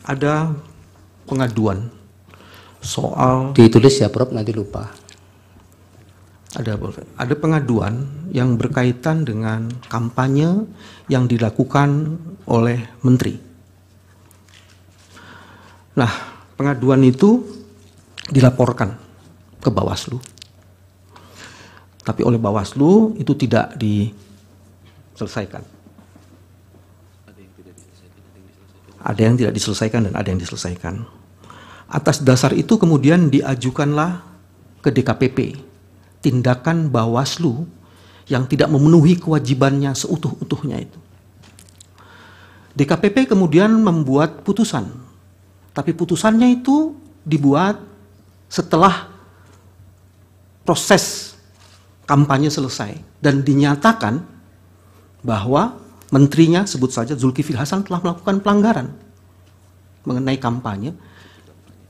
ada pengaduan soal ditulis ya Prof, nanti lupa. Ada pengaduan yang berkaitan dengan kampanye yang dilakukan oleh menteri. Nah, pengaduan itu dilaporkan ke Bawaslu. Tapi oleh Bawaslu itu tidak diselesaikan. Ada yang tidak diselesaikan dan ada yang diselesaikan. Atas dasar itu kemudian diajukanlah ke DKPP tindakan Bawaslu yang tidak memenuhi kewajibannya seutuh-utuhnya itu. DKPP kemudian membuat putusan, tapi putusannya itu dibuat setelah proses kampanye selesai dan dinyatakan bahwa menterinya, sebut saja Zulkifli Hasan, telah melakukan pelanggaran mengenai kampanye,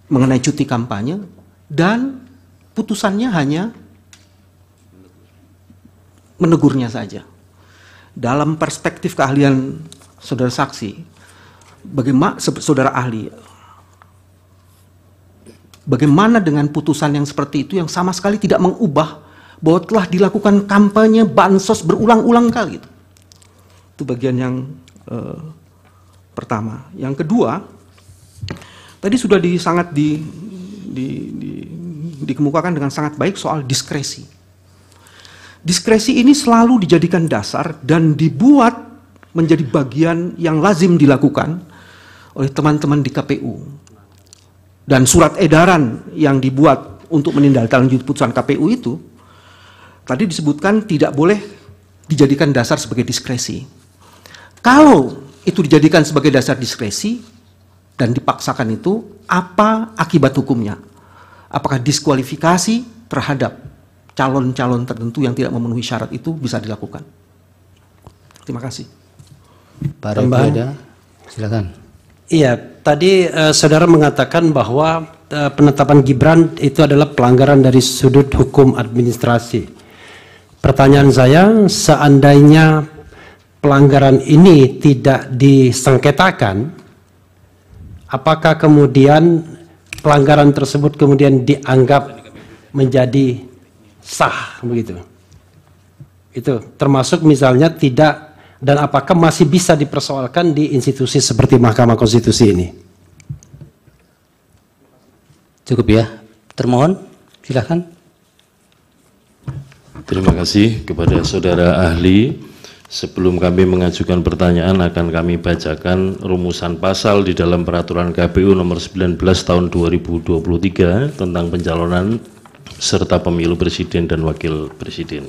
mengenai cuti kampanye, dan putusannya hanya menegurnya saja. Dalam perspektif keahlian saudara saksi, bagaimana saudara ahli, bagaimana dengan putusan yang seperti itu yang sama sekali tidak mengubah bahwa telah dilakukan kampanye bansos berulang-ulang kali? Itu bagian yang pertama. Yang kedua, tadi sudah dikemukakan dengan sangat baik soal diskresi. Diskresi ini selalu dijadikan dasar dan dibuat menjadi bagian yang lazim dilakukan oleh teman-teman di KPU. Dan surat edaran yang dibuat untuk menindaklanjuti putusan KPU itu, tadi disebutkan tidak boleh dijadikan dasar sebagai diskresi. Kalau itu dijadikan sebagai dasar diskresi dan dipaksakan itu, apa akibat hukumnya? Apakah diskualifikasi terhadap calon-calon tertentu yang tidak memenuhi syarat itu bisa dilakukan? Terima kasih. Pak Refli, silakan. Iya, tadi saudara mengatakan bahwa penetapan Gibran itu adalah pelanggaran dari sudut hukum administrasi. Pertanyaan saya, seandainya pelanggaran ini tidak disengketakan, apakah kemudian pelanggaran tersebut kemudian dianggap menjadi sah begitu? Itu termasuk misalnya tidak, dan apakah masih bisa dipersoalkan di institusi seperti Mahkamah Konstitusi ini? Cukup ya, termohon silakan. Terima kasih kepada saudara ahli. Sebelum kami mengajukan pertanyaan, akan kami bacakan rumusan pasal di dalam peraturan KPU nomor 19 tahun 2023 tentang pencalonan serta pemilu presiden dan wakil presiden.